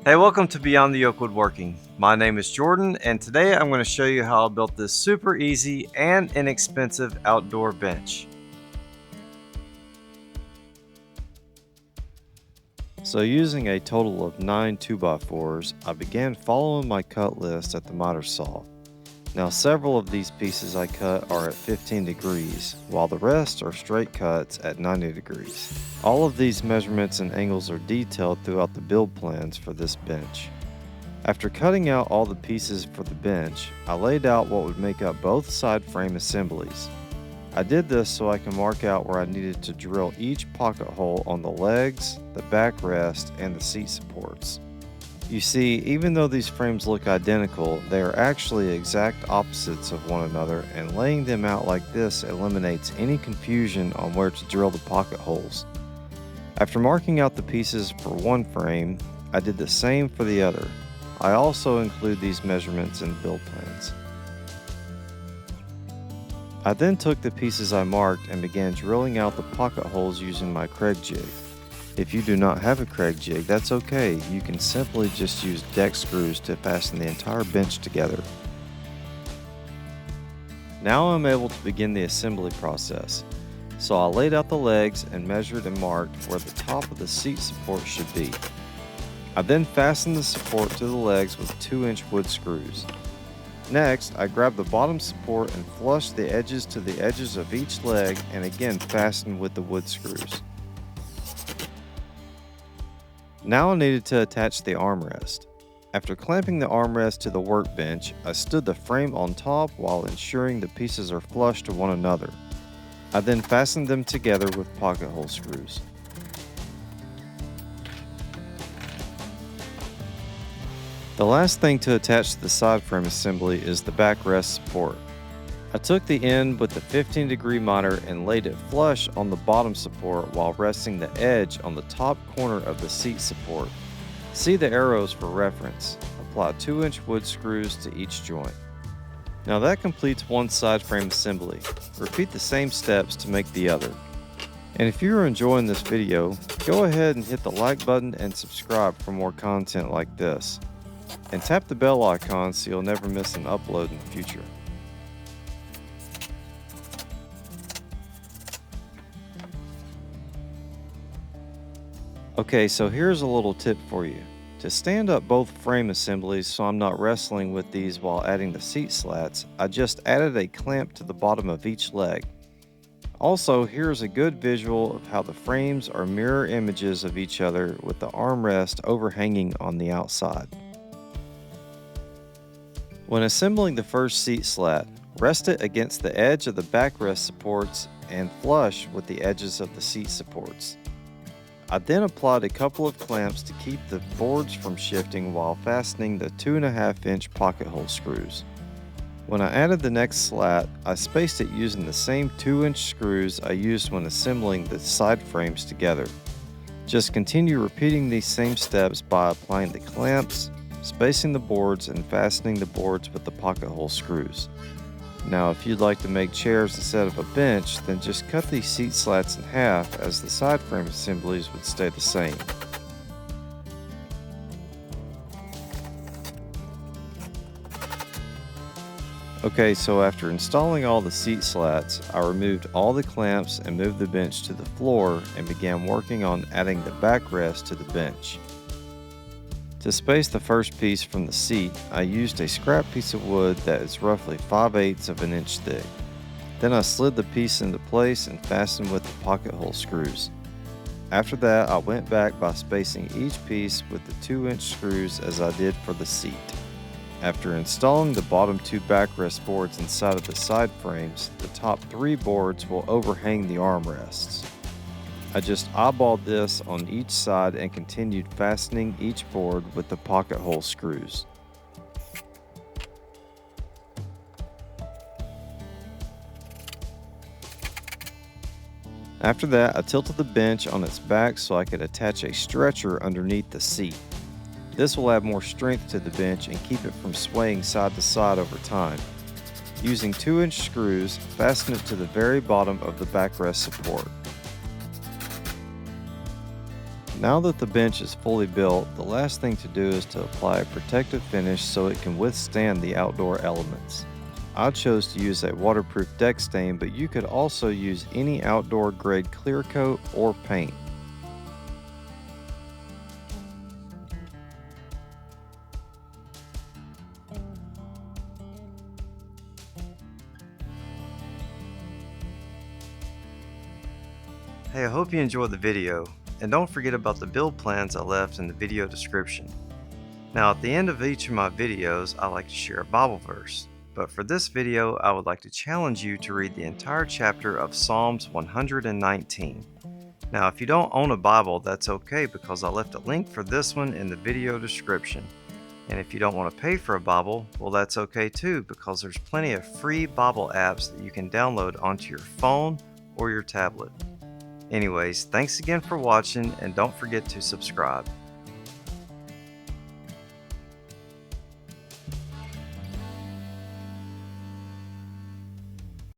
Hey, welcome to Beyond the Yoke Woodworking. My name is Jordan, and today I'm going to show you how I built this super easy and inexpensive outdoor bench. So using a total of 9 2x4s, I began following my cut list at the miter saw. Now several of these pieces I cut are at 15 degrees, while the rest are straight cuts at 90 degrees. All of these measurements and angles are detailed throughout the build plans for this bench. After cutting out all the pieces for the bench, I laid out what would make up both side frame assemblies. I did this so I can mark out where I needed to drill each pocket hole on the legs, the backrest, and the seat supports. You see, even though these frames look identical, they are actually exact opposites of one another, and laying them out like this eliminates any confusion on where to drill the pocket holes. After marking out the pieces for one frame, I did the same for the other. I also include these measurements in the build plans. I then took the pieces I marked and began drilling out the pocket holes using my Craig jig. If you do not have a Craig jig, that's okay. You can simply just use deck screws to fasten the entire bench together. Now I'm able to begin the assembly process. So I laid out the legs and measured and marked where the top of the seat support should be. I then fastened the support to the legs with 2-inch wood screws. Next, I grabbed the bottom support and flushed the edges to the edges of each leg and again fastened with the wood screws. Now I needed to attach the armrest. After clamping the armrest to the workbench, I stood the frame on top while ensuring the pieces are flush to one another. I then fastened them together with pocket hole screws. The last thing to attach to the side frame assembly is the backrest support. I took the end with the 15-degree miter and laid it flush on the bottom support while resting the edge on the top corner of the seat support. See the arrows for reference. Apply 2-inch wood screws to each joint. Now that completes one side frame assembly. Repeat the same steps to make the other. And if you're enjoying this video, go ahead and hit the like button and subscribe for more content like this. And tap the bell icon so you'll never miss an upload in the future. Okay, so here's a little tip for you. To stand up both frame assemblies so I'm not wrestling with these while adding the seat slats, I just added a clamp to the bottom of each leg. Also, here's a good visual of how the frames are mirror images of each other with the armrest overhanging on the outside. When assembling the first seat slat, rest it against the edge of the backrest supports and flush with the edges of the seat supports. I then applied a couple of clamps to keep the boards from shifting while fastening the 2.5-inch pocket hole screws. When I added the next slat, I spaced it using the same 2-inch screws I used when assembling the side frames together. Just continue repeating these same steps by applying the clamps, spacing the boards, and fastening the boards with the pocket hole screws. Now, if you'd like to make chairs instead of a bench, then just cut these seat slats in half as the side frame assemblies would stay the same. Okay, so after installing all the seat slats, I removed all the clamps and moved the bench to the floor and began working on adding the backrest to the bench. To space the first piece from the seat, I used a scrap piece of wood that is roughly 5/8 of an inch thick. Then I slid the piece into place and fastened with the pocket hole screws. After that, I went back by spacing each piece with the 2-inch screws as I did for the seat. After installing the bottom 2 backrest boards inside of the side frames, the top 3 boards will overhang the armrests. I just eyeballed this on each side and continued fastening each board with the pocket hole screws. After that, I tilted the bench on its back so I could attach a stretcher underneath the seat. This will add more strength to the bench and keep it from swaying side to side over time. Using 2-inch screws, fasten it to the very bottom of the backrest support. Now that the bench is fully built, the last thing to do is to apply a protective finish so it can withstand the outdoor elements. I chose to use a waterproof deck stain, but you could also use any outdoor grade clear coat or paint. Hey, I hope you enjoyed the video, and don't forget about the build plans I left in the video description. Now, at the end of each of my videos, I like to share a Bible verse, but for this video, I would like to challenge you to read the entire chapter of Psalms 119. Now, if you don't own a Bible, that's okay because I left a link for this one in the video description. And if you don't want to pay for a Bible, well, that's okay too because there's plenty of free Bible apps that you can download onto your phone or your tablet. Anyways, thanks again for watching, and don't forget to subscribe.